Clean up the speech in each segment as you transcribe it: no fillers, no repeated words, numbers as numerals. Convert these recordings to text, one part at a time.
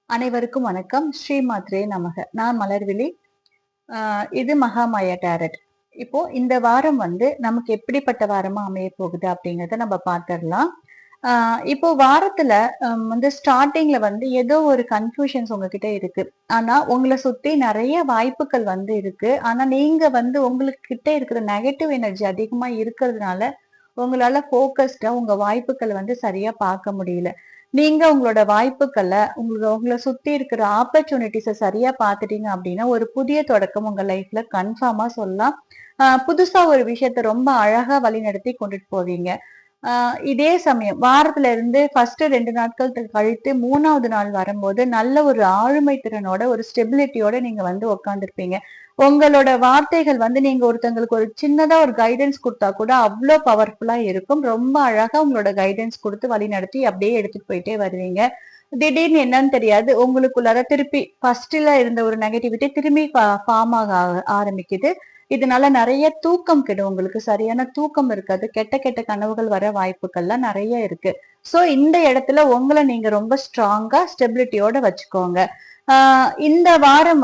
அனைவருக்கும் வணக்கம். ஸ்ரீ மாத்ரே நமக. நான் மலர்விழி. இது மகாமாயா டேரட். இப்போ இந்த வாரம் நமக்கு எப்படிப்பட்ட வாரமா அமைய போகுது அப்படிங்கறத நம்ம பார்த்திடலாம். இப்போ வாரத்துல ஸ்டார்டிங்ல ஏதோ ஒரு கன்ஃபியூஷன்ஸ் உங்ககிட்ட இருக்கு. ஆனா உங்களை சுத்தி நிறைய வாய்ப்புகள் இருக்கு. ஆனா நீங்க உங்களுக்கு கிட்ட இருக்கிற நெகட்டிவ் எனர்ஜி அதிகமா இருக்கிறதுனால உங்களால போக்கஸ்டா உங்க வாய்ப்புகளை சரியா பார்க்க முடியல. நீங்க உங்களோட வாய்ப்புகளை உங்களை சுத்தி இருக்கிற ஆப்பர்ச்சுனிட்டிஸ சரியா பாத்துட்டீங்க அப்படின்னா ஒரு புதிய தொடக்கம் உங்க லைஃப்ல கன்ஃபார்மா சொல்லலாம். புதுசா ஒரு விஷயத்த ரொம்ப அழகா வழிநடத்தி கொண்டுட்டு போவீங்க. இதே சமயம் வாரத்துல இருந்து ஃபர்ஸ்ட் 2 நாட்கள் கழித்து 3வது நாள் வரும்போது நல்ல ஒரு ஆளுமை திறனோட ஒரு ஸ்டெபிலிட்டியோட நீங்க உட்காந்துருப்பீங்க. உங்களோட வார்த்தைகள் நீங்க ஒருத்தங்களுக்கு ஒரு சின்னதா ஒரு கைடன்ஸ் கொடுத்தா கூட அவ்வளோ பவர்ஃபுல்லா இருக்கும். ரொம்ப அழகா உங்களோட கைடன்ஸ் கொடுத்து வழி நடத்தி அப்படியே எடுத்துட்டு போயிட்டே வருவீங்க. திடீர்னு என்னன்னு தெரியாது உங்களுக்குள்ளார திருப்பி ஃபர்ஸ்ட்ல இருந்த ஒரு நெகட்டிவிட்டி திரும்பி ஃபார்ம் ஆக ஆரம்பிக்குது. இதனால நிறைய தூக்கம் கெடும். உங்களுக்கு சரியான தூக்கம் இருக்காது. கெட்ட கெட்ட கனவுகள் வர வாய்ப்புகள்லாம் நிறைய இருக்கு. சோ இந்த இடத்துல உங்களை நீங்க ரொம்ப ஸ்ட்ராங்கா ஸ்டெபிலிட்டியோட வச்சுக்கோங்க. இந்த வாரம்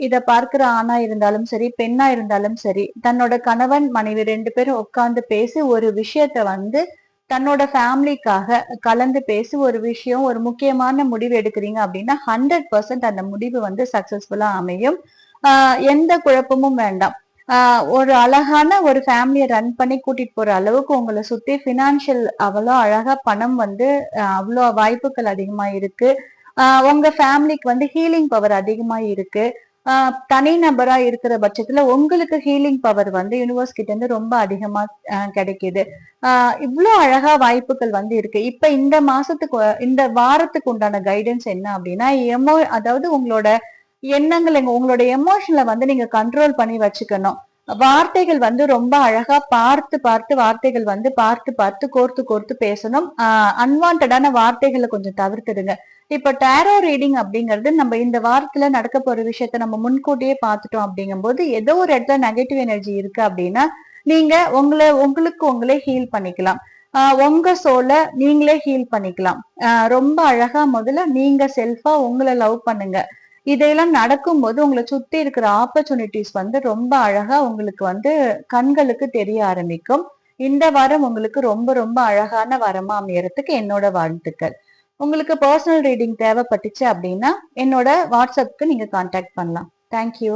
இத பார்க்கிற ஆணா இருந்தாலும் சரி, பெண்ணா இருந்தாலும் சரி, தன்னோட கணவன் மனைவி 2 பேரும் உட்கார்ந்து பேசி ஒரு விஷயத்த தன்னோட ஃபேமிலிக்காக கலந்து பேசி ஒரு விஷயம் ஒரு முக்கியமான முடிவு எடுக்கிறீங்க அப்படின்னா 100% அந்த முடிவு சக்சஸ்ஃபுல்லா அமையும். எந்த குழப்பமும் வேண்டாம். ஒரு அழகான ஒரு ஃபேமிலியை ரன் பண்ணி கூட்டிட்டு போற அளவுக்கு உங்களை சுத்தி பினான்சியல் அவ்வளோ அழகா பணம் அவ்வளோ வாய்ப்புகள் அதிகமா இருக்கு. உங்க ஃபேமிலிக்கு ஹீலிங் பவர் அதிகமா இருக்கு. தனிநபரா இருக்கிற பட்சத்துல உங்களுக்கு ஹீலிங் பவர் யூனிவர்ஸ் கிட்ட இருந்து ரொம்ப அதிகமா கிடைக்குது. இவ்வளவு அழகா வாய்ப்புகள் இருக்கு. இப்ப இந்த மாசத்துக்கு இந்த வாரத்துக்கு உண்டான கைடன்ஸ் என்ன அப்படின்னா அதாவது உங்களோட எண்ணங்கள் உங்களோட எமோஷன்ல நீங்க கண்ட்ரோல் பண்ணி வச்சுக்கணும். வார்த்தைகள் ரொம்ப அழகா பார்த்து பார்த்து வார்த்தைகள் பார்த்து பார்த்து கோர்த்து கோர்த்து பேசணும். அன்வான்டான வார்த்தைகளை கொஞ்சம் தவிர்த்துடுங்க. இப்ப டேரோ ரீடிங் அப்படிங்கிறது நம்ம இந்த வாரத்துல நடக்க போற விஷயத்த நம்ம முன்கூட்டியே பார்த்துட்டோம் அப்படிங்கும்போது ஏதோ ஒரு இடத்துல நெகட்டிவ் எனர்ஜி இருக்கு அப்படின்னா நீங்க உங்களுக்கு உங்களே ஹீல் பண்ணிக்கலாம். உங்க சோலை நீங்களே ஹீல் பண்ணிக்கலாம். ரொம்ப அழகா முதல்ல நீங்க செல்ஃபா உங்களை லவ் பண்ணுங்க. இதையெல்லாம் நடக்கும்போது உங்களை சுத்தி இருக்கிற ஆப்பர்ச்சுனிட்டிஸ் ரொம்ப அழகா உங்களுக்கு கண்களுக்கு தெரிய ஆரம்பிக்கும். இந்த வாரம் உங்களுக்கு ரொம்ப ரொம்ப அழகான வாரமா அமையறதுக்கு என்னோட வாழ்த்துக்கள். உங்களுக்கு பர்சனல் ரீடிங் தேவைப்பட்டுச்சு அப்படின்னா என்னோட வாட்ஸ்அப்க்கு நீங்க கான்டாக்ட் பண்ணலாம். தேங்க்யூ.